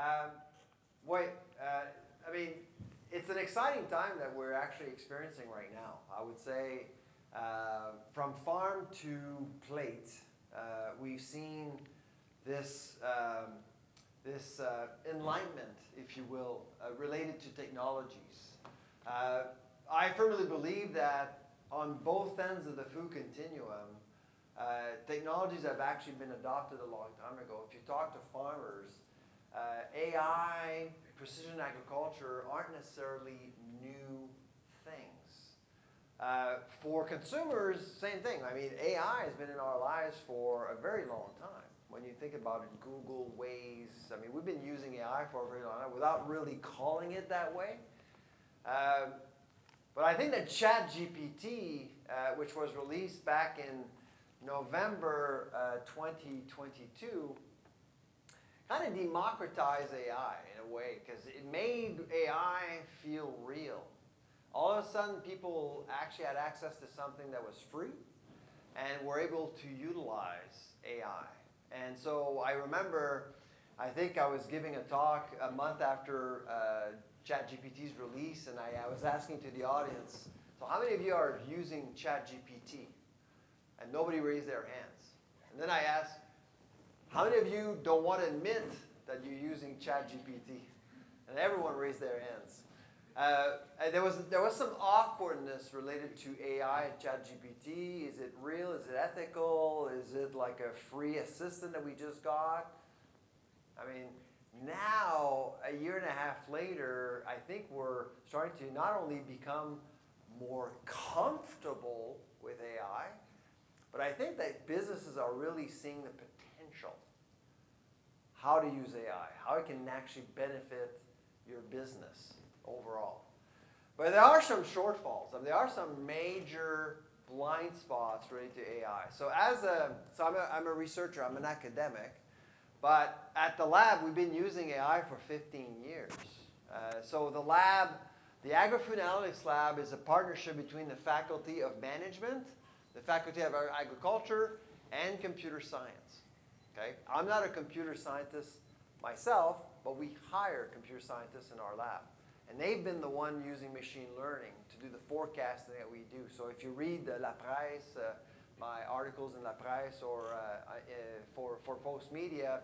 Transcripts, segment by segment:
Um, I mean, it's an exciting time that we're actually experiencing right now. I would say from farm to plate, we've seen this, enlightenment, if you will, related to technologies. I firmly believe that on both ends of the food continuum, technologies have actually been adopted a long time ago. If you talk to farmers, AI, precision agriculture aren't necessarily new things. For consumers, same thing. I mean, AI has been in our lives for a very long time. When you think about it, Google, Waze, I mean, we've been using AI for a very long time without really calling it that way. But I think that ChatGPT, which was released back in November 2022, kind of democratized AI in a way, because it made AI feel real. All of a sudden, people actually had access to something that was free and were able to utilize AI. And so I remember, I think I was giving a talk a month after ChatGPT's release, and I was asking to the audience, so how many of you are using ChatGPT? And nobody raised their hands. And then I asked, how many of you don't want to admit that you're using ChatGPT? And everyone raised their hands. And there was some awkwardness related to AI and ChatGPT. Is it real? Is it ethical? Is it like a free assistant that we just got? I mean, now, a year and a half later, I think we're starting to not only become more comfortable with AI, but I think that businesses are really seeing the potential. How to use AI, how it can actually benefit your business overall. But there are some shortfalls. I mean, there are some major blind spots related to AI. So I'm a researcher, I'm an academic, but at the lab, we've been using AI for 15 years. So the lab, the Agri-Food Analytics Lab, is a partnership between the Faculty of Management, the Faculty of Agriculture, and Computer Science. Okay? I'm not a computer scientist myself, but we hire computer scientists in our lab. And they've been the one using machine learning to do the forecasting that we do. So if you read La Presse, my articles in La Presse, or for Post Media,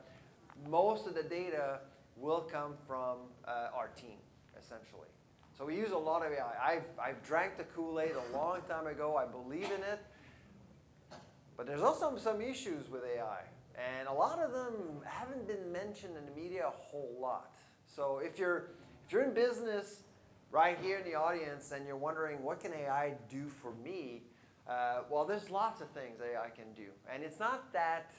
most of the data will come from our team, essentially. So we use a lot of AI. I've drank the Kool-Aid a long time ago. I believe in it. But there's also some issues with AI. And a lot of them haven't been mentioned in the media a whole lot. So if you're in business right here in the audience and you're wondering, what can AI do for me? Well, there's lots of things AI can do. And it's not that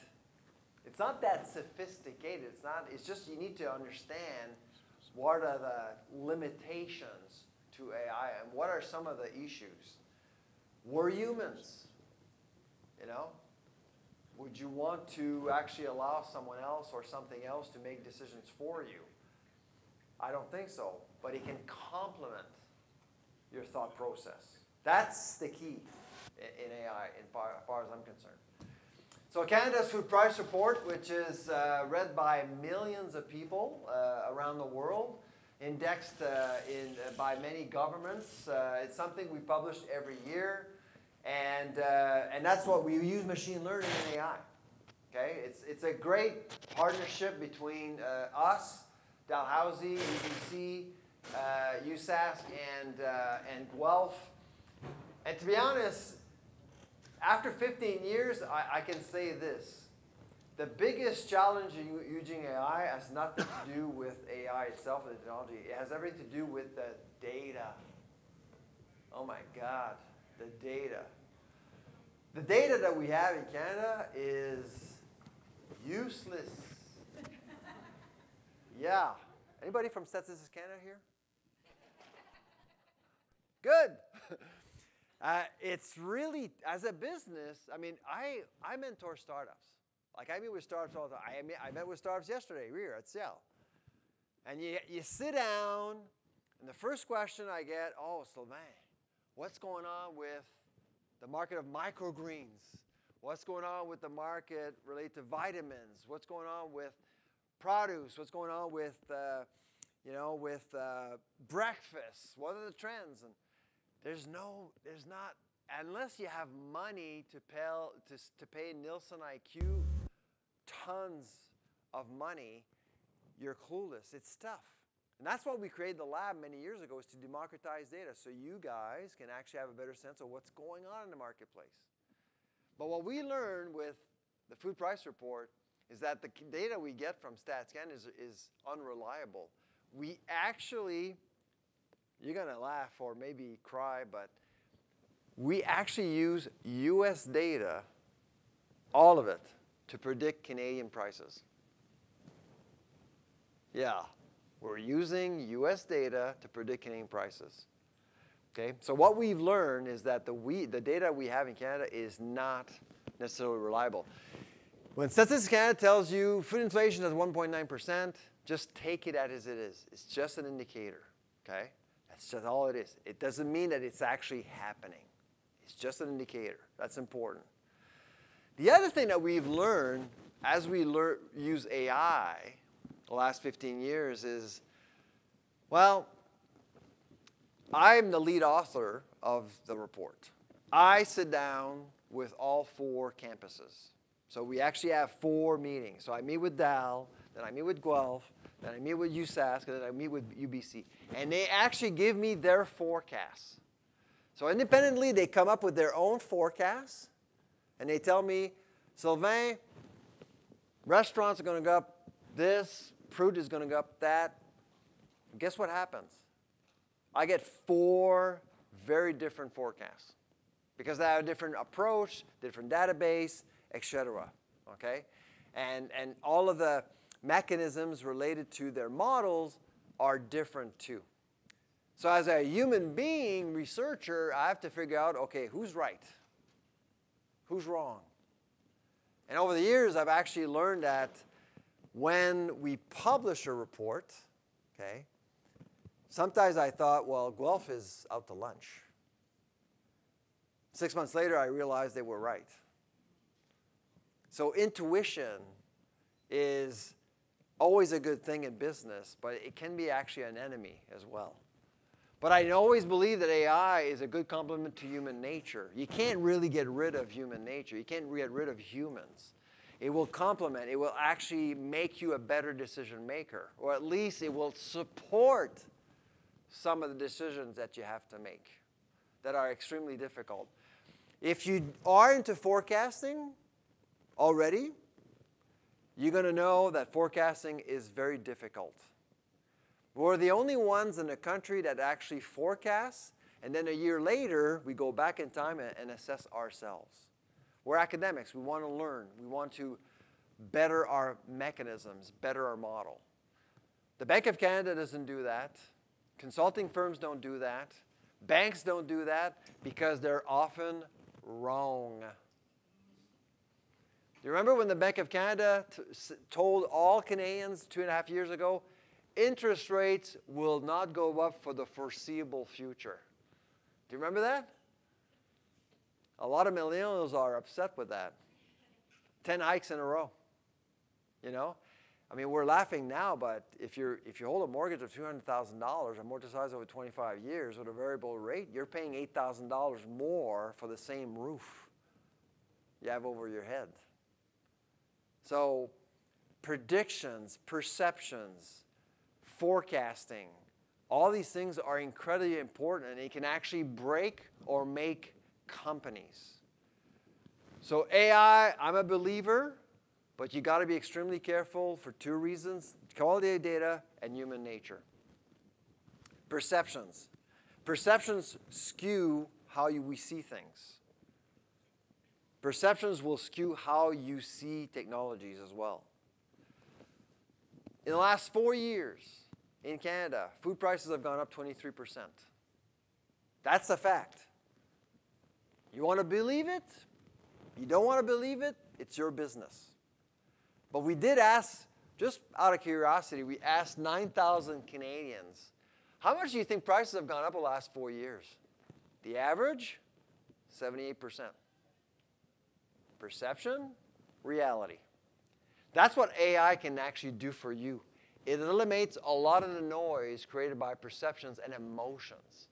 sophisticated. It's just you need to understand what are the limitations to AI and what are some of the issues. We're humans, you know? Would you want to actually allow someone else or something else to make decisions for you? I don't think so, but it can complement your thought process. That's the key in AI, as far as I'm concerned. So Canada's Food Price Report, which is read by millions of people around the world, indexed by many governments. It's something we publish every year, and that's what we use machine learning and AI. Okay, it's a great partnership between us, Dalhousie, ABC, USask, and Guelph. And to be honest, after 15 years, I can say this. The biggest challenge in using AI has nothing to do with AI itself or the technology. It has everything to do with the data. Oh my God, the data. The data that we have in Canada is useless. Yeah. Anybody from Cette, Canada here? Good. It's really, as a business, I mean, I mentor startups. Like, I meet with startups all the time. I met with startups yesterday here at Ciel. And you sit down, and the first question I get, oh, Sylvain, what's going on with the market of microgreens? What's going on with the market related to vitamins? What's going on with produce? What's going on with, breakfast? What are the trends? And there's not, unless you have money to pay Nielsen IQ tons of money, you're clueless. It's tough. And that's why we created the lab many years ago, is to democratize data so you guys can actually have a better sense of what's going on in the marketplace. But what we learned with the food price report is that the data we get from StatScan is unreliable. We actually, you're going to laugh or maybe cry, but we actually use US data, all of it, to predict Canadian prices. Yeah, we're using US data to predict Canadian prices. Okay, so what we've learned is that the data we have in Canada is not necessarily reliable. When Statistics Canada tells you food inflation is 1.9%, just take it as it is. It's just an indicator, okay? That's just all it is. It doesn't mean that it's actually happening. It's just an indicator. That's important. The other thing that we've learned as we use AI the last 15 years is, well, I'm the lead author of the report. I sit down with all 4 campuses. So we actually have 4 meetings. So I meet with Dal, then I meet with Guelph, then I meet with USask, and then I meet with UBC. And they actually give me their forecasts. So independently, they come up with their own forecasts, and they tell me, Sylvain, restaurants are going to go up this, fruit is going to go up that. And guess what happens? I get 4 very different forecasts because they have a different approach, different database, etc. Okay? And all of the mechanisms related to their models are different too. So as a human being researcher, I have to figure out, okay, who's right? Who's wrong? And over the years, I've actually learned that when we publish a report, okay, sometimes I thought, well, Guelph is out to lunch. 6 months later, I realized they were right. So intuition is always a good thing in business, but it can be actually an enemy as well. But I always believe that AI is a good complement to human nature. You can't really get rid of human nature. You can't get rid of humans. It will complement. It will actually make you a better decision maker, or at least it will support some of the decisions that you have to make that are extremely difficult. If you are into forecasting already, you're going to know that forecasting is very difficult. We're the only ones in the country that actually forecast, and then a year later, we go back in time and assess ourselves. We're academics. We want to learn. We want to better our mechanisms, better our model. The Bank of Canada doesn't do that. Consulting firms don't do that. Banks don't do that because they're often wrong. Do you remember when the Bank of Canada told all Canadians 2.5 years ago, interest rates will not go up for the foreseeable future? Do you remember that? A lot of millennials are upset with that. 10 hikes in a row. You know? I mean, we're laughing now, but if you hold a mortgage of $200,000, amortized over 25 years with a variable rate, you're paying $8,000 more for the same roof you have over your head. So predictions, perceptions, forecasting, all these things are incredibly important, and they can actually break or make companies. So AI, I'm a believer, but you got to be extremely careful for 2 reasons: quality of data and human nature. Perceptions. Perceptions skew how we see things. Perceptions will skew how you see technologies as well. In the last 4 years in Canada, food prices have gone up 23%. That's a fact. You want to believe it? You don't want to believe it? It's your business. But we did ask, just out of curiosity, we asked 9,000 Canadians, how much do you think prices have gone up the last 4 years? The average, 78%. Perception, reality. That's what AI can actually do for you. It eliminates a lot of the noise created by perceptions and emotions.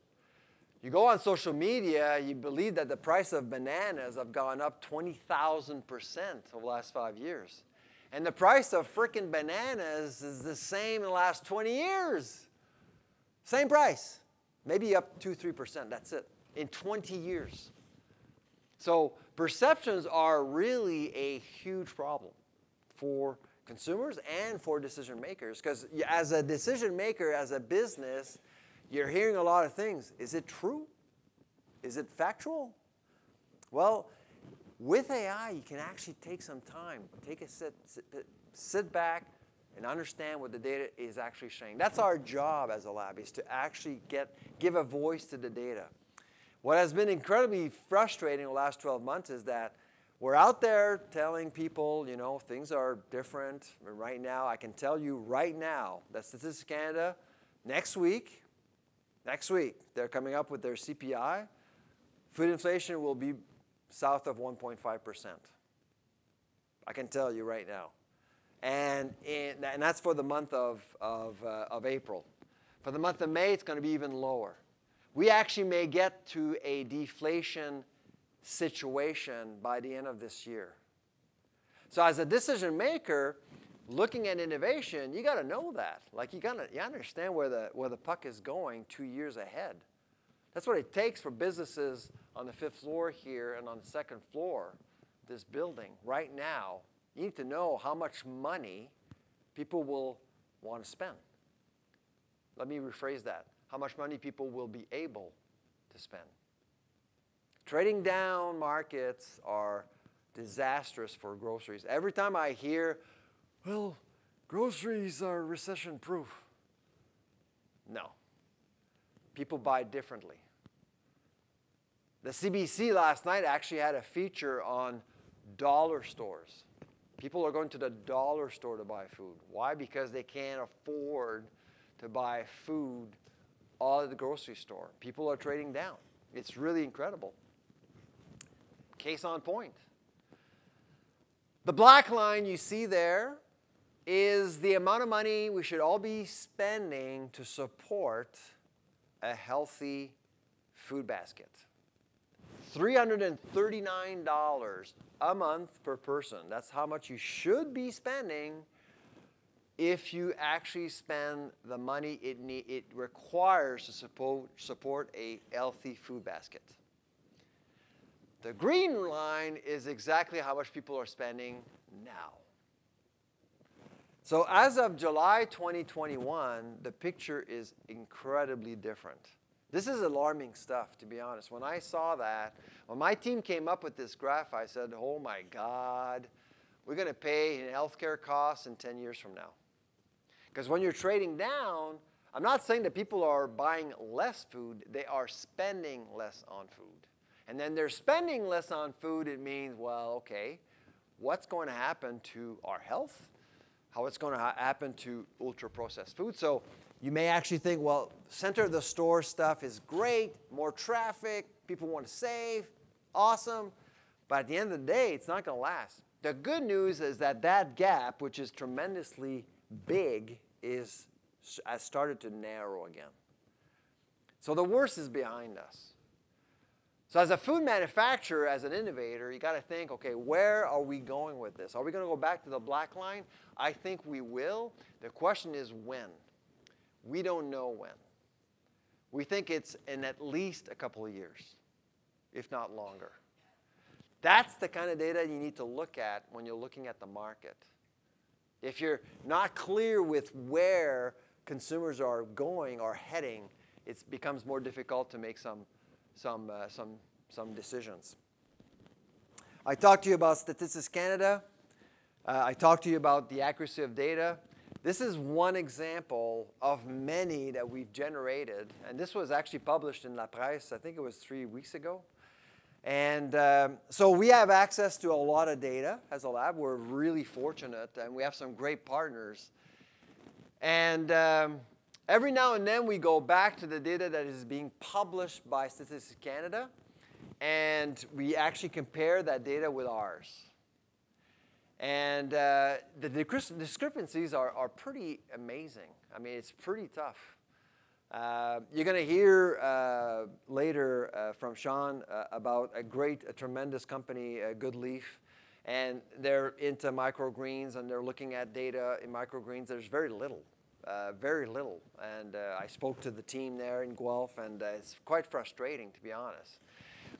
You go on social media, you believe that the price of bananas have gone up 20,000% over the last 5 years. And the price of freaking bananas is the same in the last 20 years. Same price. Maybe up 2-3%, that's it, in 20 years. So perceptions are really a huge problem for consumers and for decision makers. Because as a decision maker, as a business, you're hearing a lot of things. Is it true? Is it factual? Well, with AI, you can actually take some time, take a sit back and understand what the data is actually saying. That's our job as a lab, is to actually give a voice to the data. What has been incredibly frustrating the last 12 months is that we're out there telling people, you know, things are different. Right now, I can tell you right now that Statistics Canada, next week, they're coming up with their CPI. Food inflation will be south of 1.5%. I can tell you right now. And that's for the month of April. For the month of May, it's going to be even lower. We actually may get to a deflation situation by the end of this year. So as a decision maker, looking at innovation, you got to know that. Like you understand where the puck is going 2 years ahead. That's what it takes for businesses on the 5th floor here and on the 2nd floor, this building. Right now, you need to know how much money people will want to spend. Let me rephrase that. How much money people will be able to spend. Trading down markets are disastrous for groceries. Every time I hear, well, groceries are recession-proof. No. People buy differently. The CBC last night actually had a feature on dollar stores. People are going to the dollar store to buy food. Why? Because they can't afford to buy food out of the grocery store. People are trading down. It's really incredible. Case on point. The black line you see there is the amount of money we should all be spending to support a healthy food basket. $339 a month per person. That's how much you should be spending if you actually spend the money it requires to support a healthy food basket. The green line is exactly how much people are spending now. So as of July 2021, the picture is incredibly different. This is alarming stuff, to be honest. When I saw that, when my team came up with this graph, I said, oh my God, we're going to pay in healthcare costs in 10 years from now. Because when you're trading down, I'm not saying that people are buying less food, they are spending less on food. And then they're spending less on food, it means, well, okay, what's going to happen to our health? How it's going to happen to ultra-processed food? So you may actually think, well, center of the store stuff is great, more traffic, people want to save, awesome. But at the end of the day, it's not going to last. The good news is that that gap, which is tremendously big, has started to narrow again. So the worst is behind us. So as a food manufacturer, as an innovator, you got to think, okay, where are we going with this? Are we going to go back to the black line? I think we will. The question is when. We don't know when. We think it's in at least a couple of years, if not longer. That's the kind of data you need to look at when you're looking at the market. If you're not clear with where consumers are going or heading, it becomes more difficult to make some decisions. I talked to you about Statistics Canada. I talked to you about the accuracy of data. This is one example of many that we've generated. And this was actually published in La Presse, I think it was 3 weeks ago. And so we have access to a lot of data as a lab. We're really fortunate, and we have some great partners. And every now and then we go back to the data that is being published by Statistics Canada, and we actually compare that data with ours. And the discrepancies are pretty amazing. I mean, it's pretty tough. You're going to hear later from Sean about a tremendous company, Good Leaf, and they're into microgreens, and they're looking at data in microgreens. There's very little. And I spoke to the team there in Guelph, and it's quite frustrating, to be honest.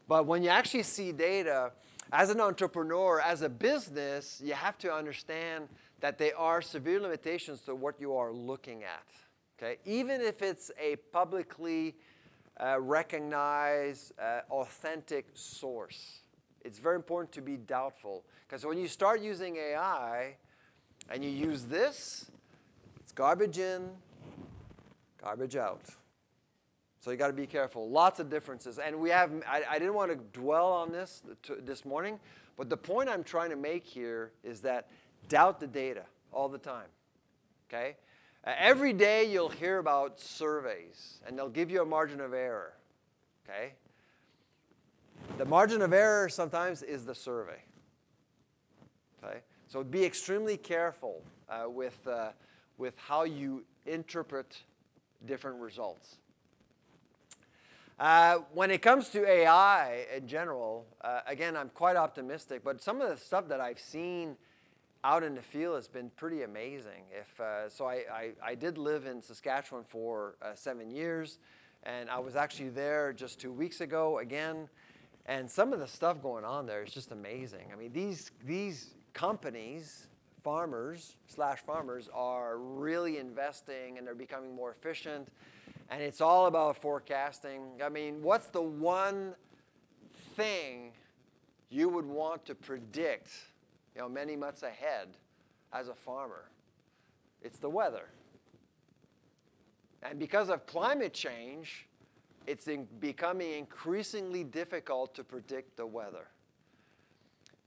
But when you actually see data, as an entrepreneur, as a business, you have to understand that there are severe limitations to what you are looking at. Okay? Even if it's a publicly recognized, authentic source, it's very important to be doubtful. Because when you start using AI and you use this, it's garbage in, garbage out. So you got to be careful. Lots of differences. And we have, I didn't want to dwell on this this morning, but the point I'm trying to make here is that doubt the data all the time. Okay? Every day you'll hear about surveys, and they'll give you a margin of error. Okay? The margin of error sometimes is the survey. Okay? So be extremely careful with how you interpret different results. When it comes to AI in general, again, I'm quite optimistic, but some of the stuff that I've seen out in the field has been pretty amazing. So I did live in Saskatchewan for 7 years, and I was actually there just 2 weeks ago again, and some of the stuff going on there is just amazing. I mean, these companies, farmers are really investing, and they're becoming more efficient. And it's all about forecasting. I mean, what's the one thing you would want to predict, many months ahead as a farmer? It's the weather. And because of climate change, it's becoming increasingly difficult to predict the weather.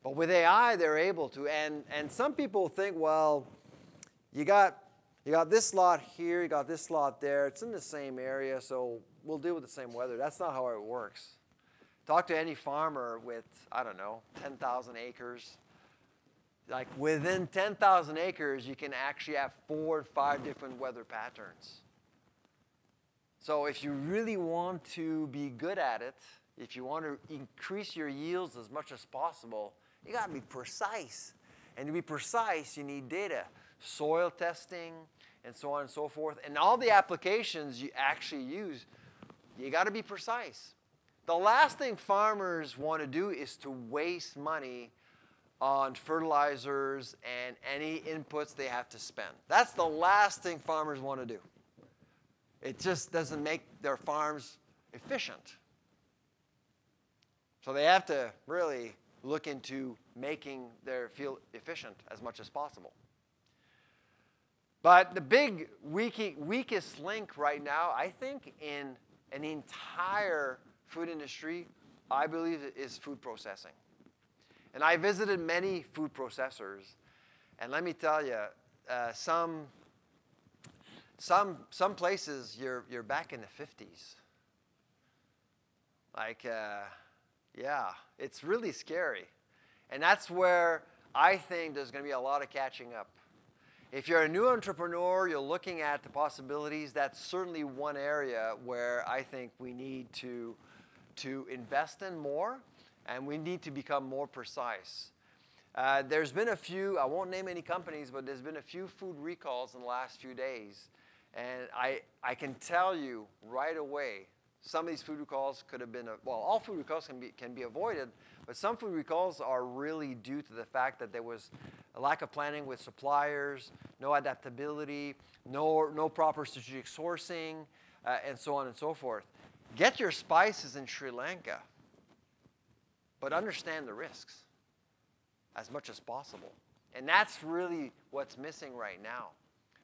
But with AI, they're able to. And some people think, well, you got this lot here, you got this lot there. It's in the same area, so we'll deal with the same weather. That's not how it works. Talk to any farmer with, 10,000 acres. Like within 10,000 acres, you can actually have 4 or 5 different weather patterns. So if you really want to be good at it, if you want to increase your yields as much as possible, you got to be precise. And to be precise, you need data. Soil testing, and so on and so forth. And all the applications you actually use, you got to be precise. The last thing farmers want to do is to waste money on fertilizers and any inputs they have to spend. That's the last thing farmers want to do. It just doesn't make their farms efficient. So they have to really look into making their field efficient as much as possible. But the big weakest link right now, I think, in an entire food industry, I believe, is food processing. And I visited many food processors, and let me tell you, some places you're back in the 50s. Like, yeah, it's really scary. And that's where I think there's going to be a lot of catching up. If you're a new entrepreneur, you're looking at the possibilities, that's certainly one area where I think we need to invest in more, and we need to become more precise. There's been a few, I won't name any companies, but there's been a few food recalls in the last few days. And I can tell you right away, some of these food recalls could have been, well, all food recalls can be avoided, but some food recalls are really due to the fact that there was a lack of planning with suppliers, no adaptability, no proper strategic sourcing, and so on and so forth. Get your spices in Sri Lanka, but understand the risks as much as possible. And that's really what's missing right now.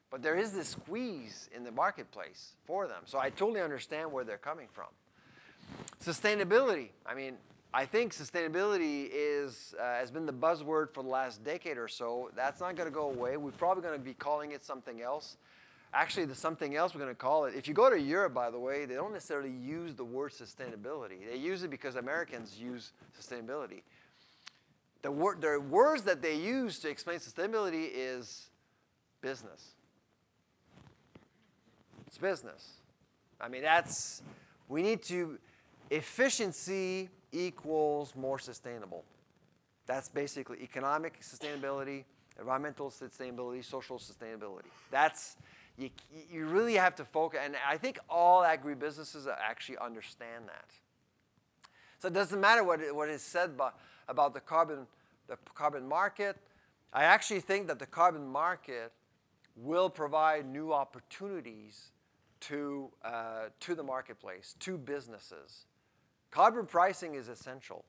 But there is this squeeze in the marketplace for them. So I totally understand where they're coming from. Sustainability. I mean, I think sustainability has been the buzzword for the last decade or so. That's not going to go away. We're probably going to be calling it something else. Actually, the something else we're going to call it. If you go to Europe, by the way, they don't necessarily use the word sustainability. They use it because Americans use sustainability. the words that they use to explain sustainability is business. It's business. I mean, we need to, efficiency equals more sustainable. That's basically economic sustainability, environmental sustainability, social sustainability. You really have to focus, and I think all agribusinesses actually understand that. So it doesn't matter what is said about the carbon market. I actually think that the carbon market will provide new opportunities to the marketplace, to businesses. Carbon pricing is essential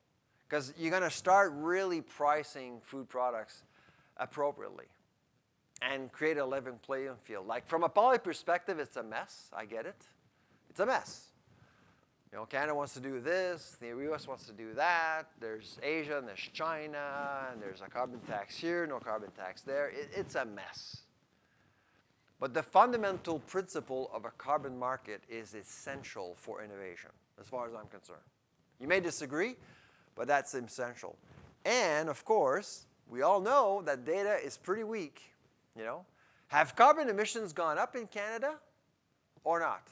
because you're going to start really pricing food products appropriately and create a level playing field. Like from a policy perspective, it's a mess. I get it. It's a mess. You know, Canada wants to do this, the US wants to do that. There's Asia and there's China, and there's a carbon tax here, no carbon tax there. It's a mess. But the fundamental principle of a carbon market is essential for innovation, as far as I'm concerned. You may disagree, but that's essential. And of course, we all know that data is pretty weak. You know, have carbon emissions gone up in Canada or not?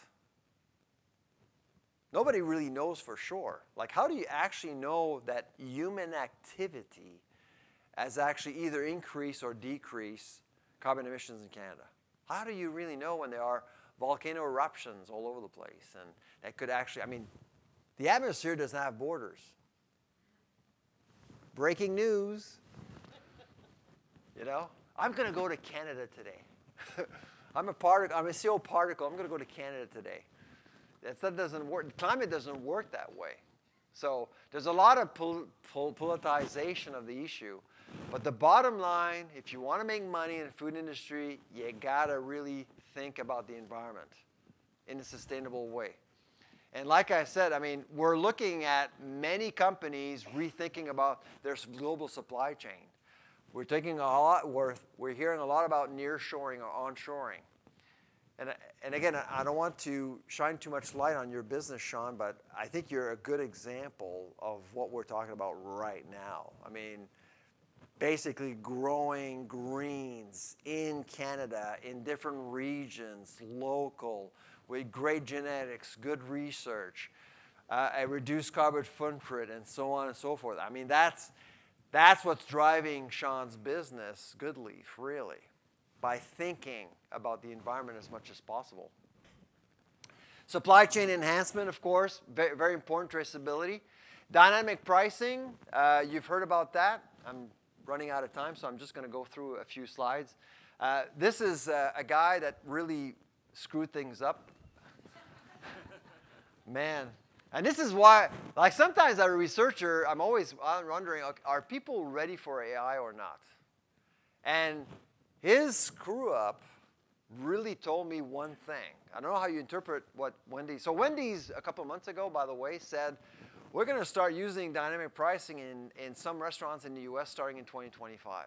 Nobody really knows for sure. Like, how do you actually know that human activity has actually either increased or decreased carbon emissions in Canada? How do you really know when there are volcano eruptions all over the place? And that could actually, I mean, the atmosphere doesn't have borders. Breaking news. You know? I'm going to go to Canada today. I'm a CO particle. I'm going to go to Canada today. That doesn't work. Climate doesn't work that way. So there's a lot of politicization of the issue. But the bottom line, if you want to make money in the food industry, you got to really think about the environment in a sustainable way. And like I said, I mean, we're looking at many companies rethinking about their global supply chain. We're hearing a lot about nearshoring or onshoring. And again, I don't want to shine too much light on your business, Sean, but I think you're a good example of what we're talking about right now. I mean, basically growing greens in Canada, in different regions, local, with great genetics, good research, a reduced carbon footprint, and so on and so forth. I mean, that's what's driving Sean's business, Goodleaf, really, by thinking about the environment as much as possible. Supply chain enhancement, of course, very, very important, traceability. Dynamic pricing, you've heard about that. I'm running out of time, so I'm just going to go through a few slides. This is a guy that really screwed things up. Man. And this is why, like sometimes as a researcher, I'm always wondering, are people ready for AI or not? And his screw up really told me one thing. I don't know how you interpret what Wendy's. So Wendy's, a couple of months ago, by the way, said, we're going to start using dynamic pricing in some restaurants in the US starting in 2025.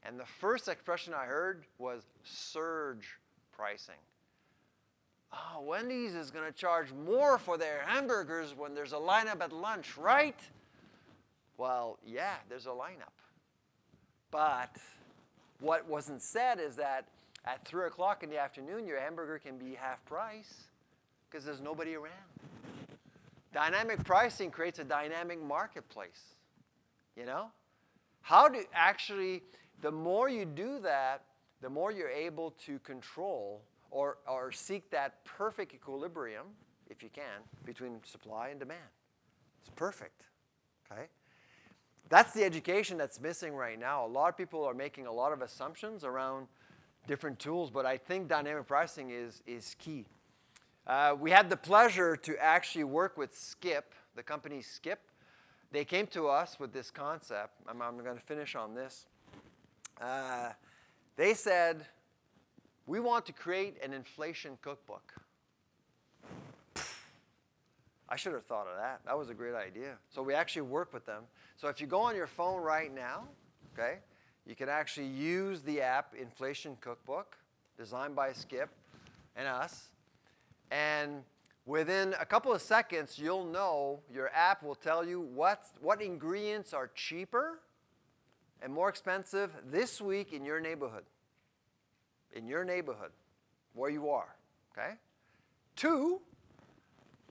And the first expression I heard was surge pricing. Oh, Wendy's is going to charge more for their hamburgers when there's a lineup at lunch, right? Well, yeah, there's a lineup. But what wasn't said is that at 3 o'clock in the afternoon, your hamburger can be half price because there's nobody around. Dynamic pricing creates a dynamic marketplace, you know? How do actually, the more you do that, the more you're able to control or seek that perfect equilibrium, if you can, between supply and demand. It's perfect, okay? That's the education that's missing right now. A lot of people are making a lot of assumptions around different tools, but I think dynamic pricing is key. We had the pleasure to actually work with Skip, the company Skip. They came to us with this concept. I'm going to finish on this. They said, we want to create an inflation cookbook. I should have thought of that. That was a great idea. So we actually work with them. So if you go on your phone right now, okay, you can actually use the app Inflation Cookbook, designed by Skip and us. And within a couple of seconds, you'll know, your app will tell you what ingredients are cheaper and more expensive this week in your neighborhood. In your neighborhood, where you are, okay? 2,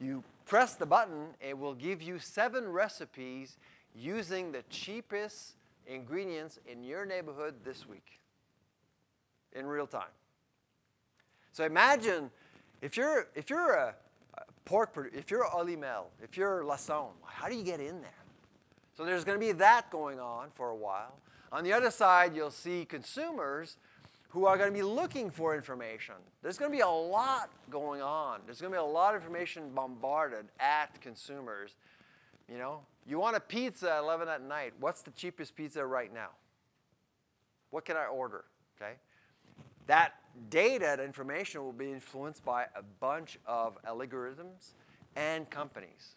you press the button, it will give you 7 recipes using the cheapest ingredients in your neighborhood this week in real time. So imagine if you're a pork producer, if you're Olimel, if you're Lassonde, how do you get in there? So there's going to be that going on for a while. On the other side, you'll see consumers who are going to be looking for information. There's going to be a lot going on. There's going to be a lot of information bombarded at consumers. You know, you want a pizza at 11 at night. What's the cheapest pizza right now? What can I order? Okay? That data, that information will be influenced by a bunch of algorithms and companies.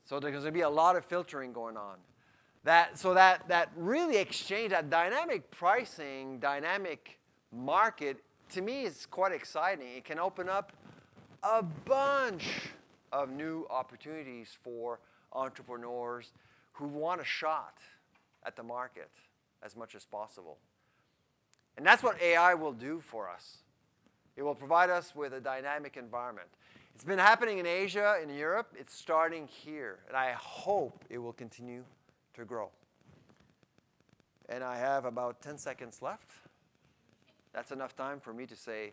So there's going to be a lot of filtering going on. That really exchange, that dynamic pricing, dynamic market, to me is quite exciting. It can open up a bunch of new opportunities for entrepreneurs who want a shot at the market as much as possible. And that's what AI will do for us. It will provide us with a dynamic environment. It's been happening in Asia, in Europe. It's starting here. And I hope it will continue to grow. And I have about 10 seconds left. That's enough time for me to say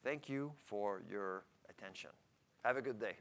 thank you for your attention. Have a good day.